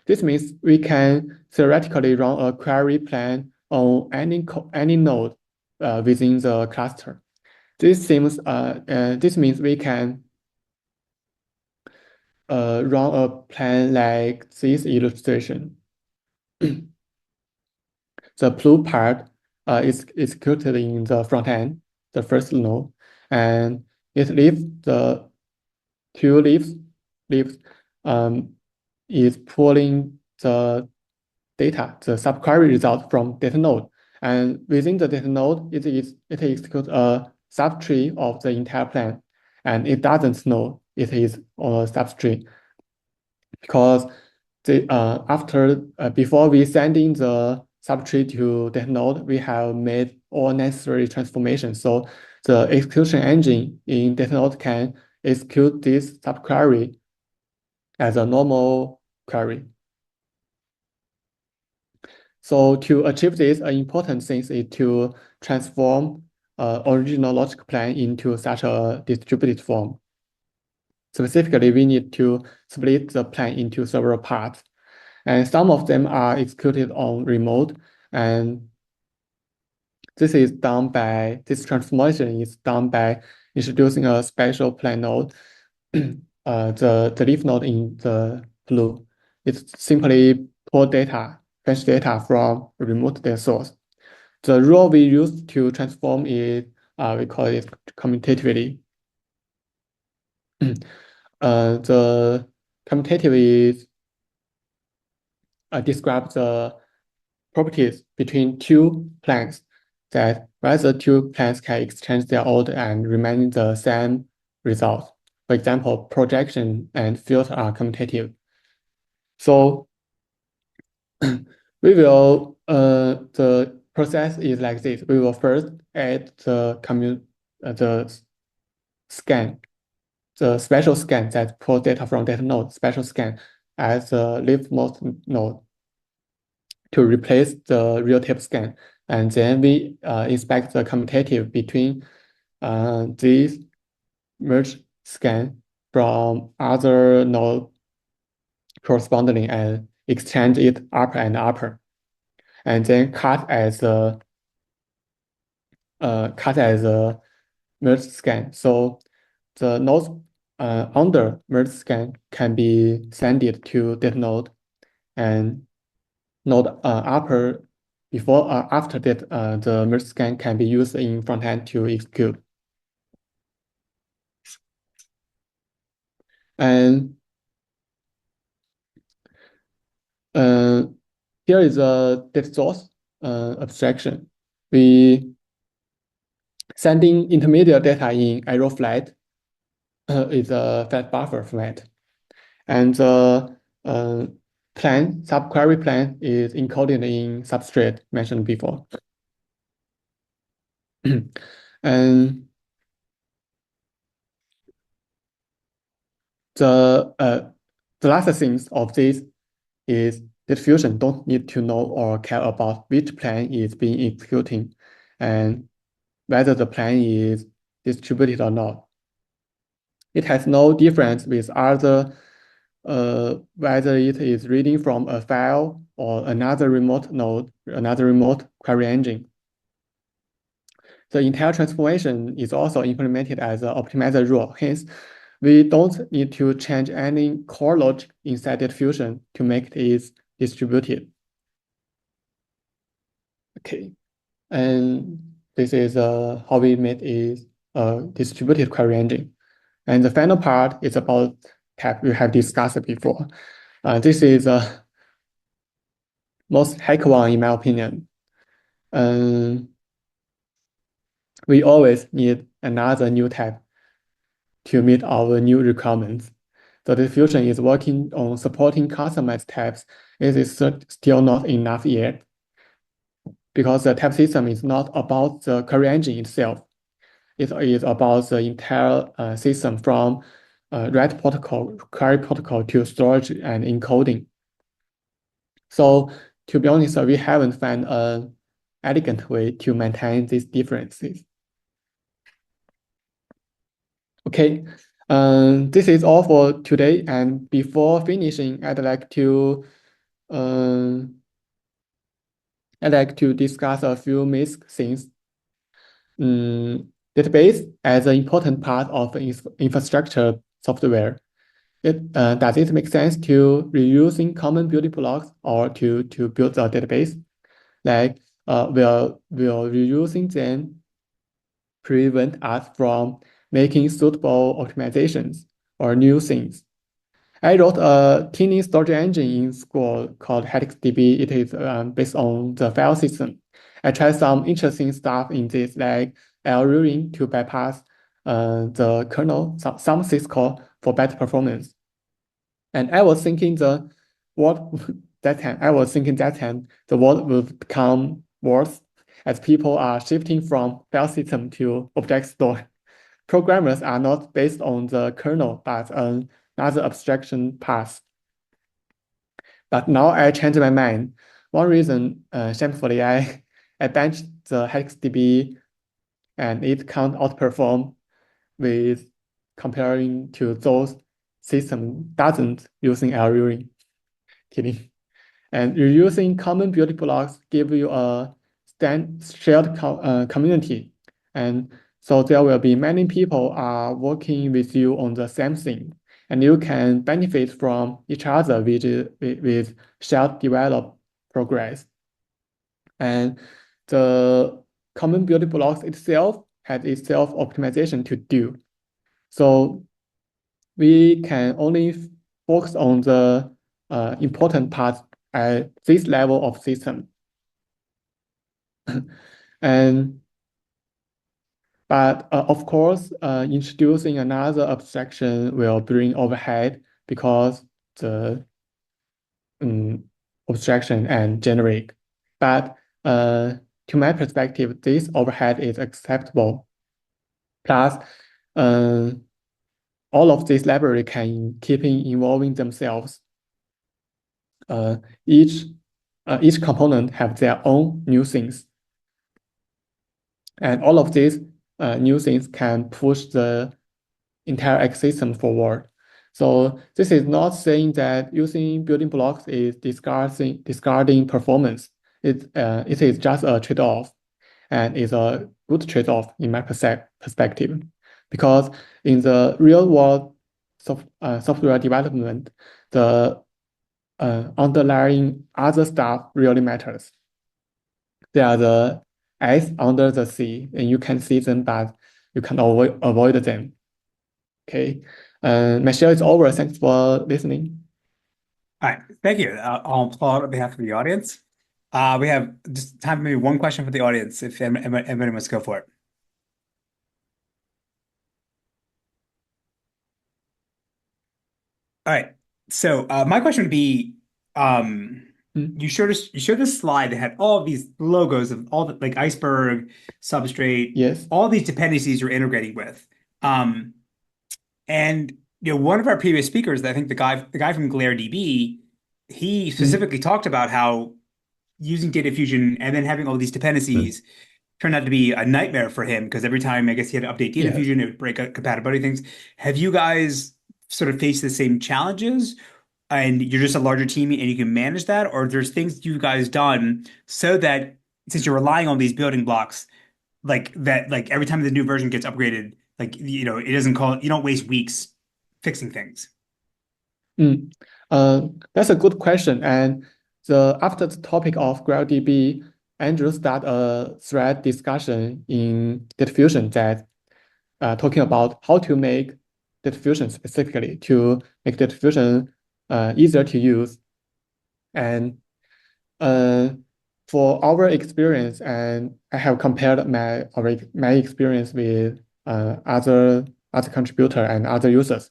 This means we can theoretically run a query plan on any node within the cluster. This means we can run a plan like this illustration. The blue part is executed in the front end, the first node, and it leaves the two leaves is pulling the data, the subquery result from data node. And within the data node, it executes a subtree of the entire plan. And it doesn't know it is on a subtree, because before we sending the subtree to data node, we have made all necessary transformations. So the execution engine in data node can execute this subquery as a normal query. So to achieve this, an important thing is to transform original logic plan into such a distributed form. Specifically, we need to split the plan into several parts, and some of them are executed on remote, and this transformation is done by introducing a special plan node, the leaf node in the blue. It's simply fetch data from a remote data source. The rule we use to transform it, we call it commutativity. The commutative is describes the properties between two plans, that whether two plans can exchange their order and remain the same result. For example, projection and filter are commutative. So the process is like this. We will first add the scan, the special scan that pulls data from data node, special scan as the leftmost node to replace the real tape scan. And then we inspect the commutative between these merge scan from other node correspondingly and exchange it upper and upper, and then cut as a merge scan. So the nodes under merge scan can be sent to data node, and node after that the merge scan can be used in front end to execute. And here is a data source abstraction. We sending intermediate data in arrow flat is a flat buffer flat, and the subquery plan is encoded in substrate mentioned before. And the last thing of this is Data Fusion don't need to know or care about which plan is being executed and whether the plan is distributed or not. It has no difference with other whether it is reading from a file or another remote node, another remote query engine. The entire transformation is also implemented as an optimizer rule. Hence, we don't need to change any core logic inside Data Fusion to make it distributed. Okay, and this is how we made a distributed query engine. And the final part is about tab we have discussed before. This is most hack one in my opinion. We always need another new tab to meet our new requirements. The Data Fusion is working on supporting customized tabs. It is still not enough yet because the tab system is not about the query engine itself. It is about the entire system from write protocol, query protocol to storage and encoding. So to be honest, we haven't found an elegant way to maintain these differences. Okay, this is all for today. And before finishing, I'd like to discuss a few missed things. Database as an important part of infrastructure software. Does it make sense to reusing common building blocks or to build a database? Like, will reusing them prevent us from making suitable optimizations or new things? I wrote a teeny storage engine in school called HelixDB. It is based on the file system. I tried some interesting stuff in this, like Ruihang to bypass the kernel, some syscall for better performance. And I was thinking that time the world will become worse as people are shifting from file system to object store. Programmers are not based on the kernel, but another abstraction path. But now I changed my mind. One reason, shamefully, I benched the HelixDB and it can't outperform with comparing to those system doesn't using Ruihang. Kidding. And reusing common building blocks give you a shared community. And so there will be many people are working with you on the same thing. And you can benefit from each other with shared develop progress. And the common building blocks itself has itself optimization to do. So we can only focus on the important parts at this level of system. But of course, introducing another abstraction will bring overhead because the abstraction and generic. But to my perspective, this overhead is acceptable. Plus, all of these library can keep evolving themselves. Each component have their own new things. And all of these new things can push the entire ecosystem forward. So this is not saying that using building blocks is discarding performance. It is just a trade-off, and it's a good trade-off in my perspective, because in the real world software development, the underlying other stuff really matters. They are the ice under the sea, and you can see them, but you can avoid them. Okay, my share is over. Thanks for listening. All right, thank you. I'll applaud on behalf of the audience. We have just time for maybe one question for the audience, if anybody wants to go for it. All right. So my question would be, you showed a slide that had all of these logos of all the like iceberg, substrate, Yes. all these dependencies you're integrating with. And one of our previous speakers, I think the guy from GlareDB, he specifically talked about how using data fusion and then having all these dependencies turned out to be a nightmare for him because every time I guess he had to update data Yes. fusion, it would break up compatibility things. Have you guys sort of faced the same challenges and you're just a larger team and you can manage that? Or there's things you guys done so that since you're relying on these building blocks, like that, like every time the new version gets upgraded, like it doesn't call you don't waste weeks fixing things. Mm. That's a good question. And after the topic of GreptimeDB, Andrew started a thread discussion in Diffusion that talking about how to make Diffusion specifically to make Diffusion easier to use. And for our experience, and I have compared my experience with other contributor and other users.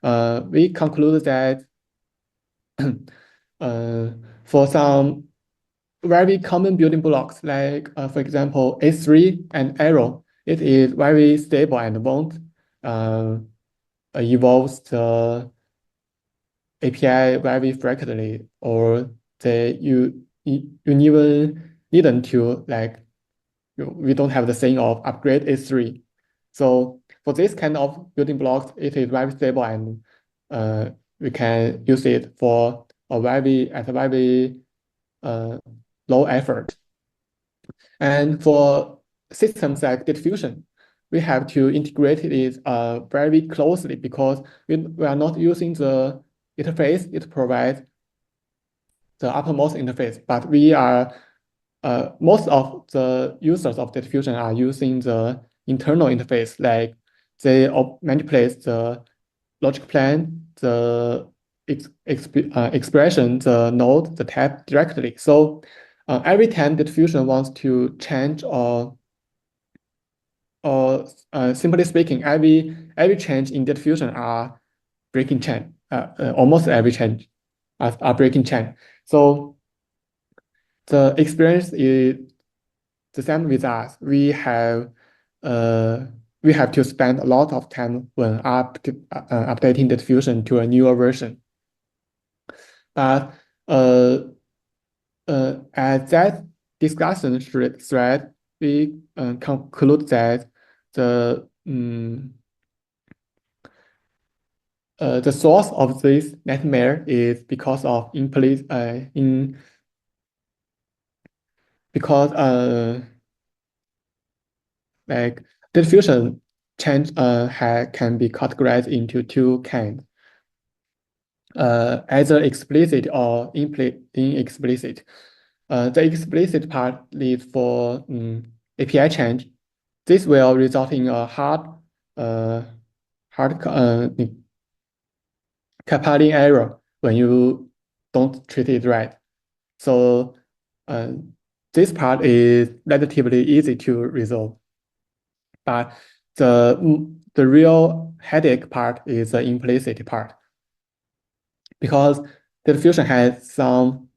We concluded that for some very common building blocks, like for example, A3 and arrow, it is very stable and won't evolve the API very frequently, or you even needn't to like we don't have the saying of upgrade A3. So for this kind of building blocks, it is very stable and we can use it for a very low effort. And for systems like Diffusion, we have to integrate it very closely because we are not using the interface it provides, the uppermost interface, but we are most of the users of Diffusion are using the internal interface, like they manipulate the logic plan, the expression, the node, the type directly. So every time Diffusion wants to change or simply speaking, every change in Diffusion are breaking chain. Almost every change are breaking chain. So the experience is the same with us. We have to spend a lot of time when updating the Diffusion to a newer version. But at that discussion thread, we conclude that the source of this nightmare is because of like diffusion change can be categorized into two kinds, either explicit or inexplicit. The explicit part is for API change. This will result in a hard compiling error when you don't treat it right. So this part is relatively easy to resolve. But the real headache part is the implicit part, because the diffusion has some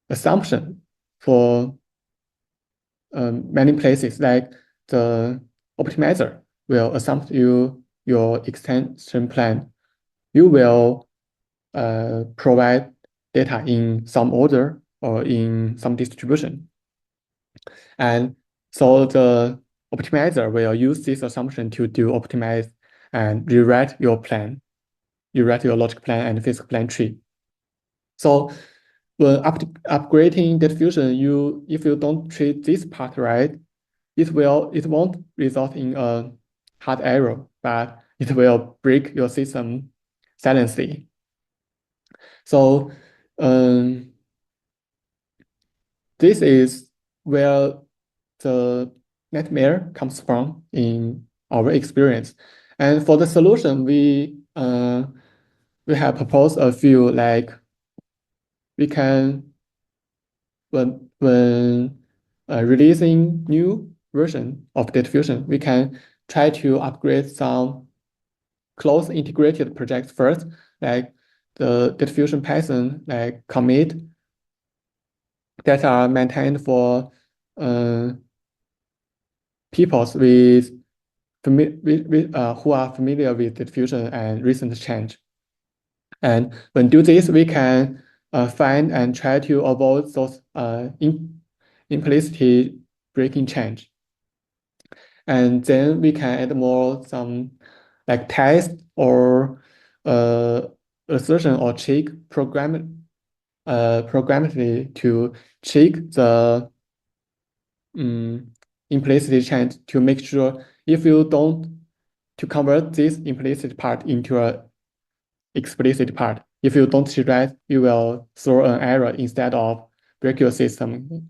assumption for many places, like the optimizer will assume your extension plan. You will provide data in some order or in some distribution. And so the optimizer will use this assumption to do optimize and rewrite your plan. You write your logic plan and physical plan tree. So when upgrading diffusion, if you don't treat this part right, it won't result in a hard error, but it will break your system silently. So this is where the nightmare comes from in our experience. And for the solution, we have proposed a few, like we can when releasing new version of Diffusion, we can try to upgrade some close integrated projects first, like the Diffusion Python, like commit that are maintained for people who are familiar with Diffusion and recent change. And when do this, we can find and try to avoid those implicit breaking change. And then we can add more some like test or assertion or check programmatically to check the implicit change to make sure if you don't to convert this implicit part into a explicit part. If you don't see that, you will throw an error instead of break your system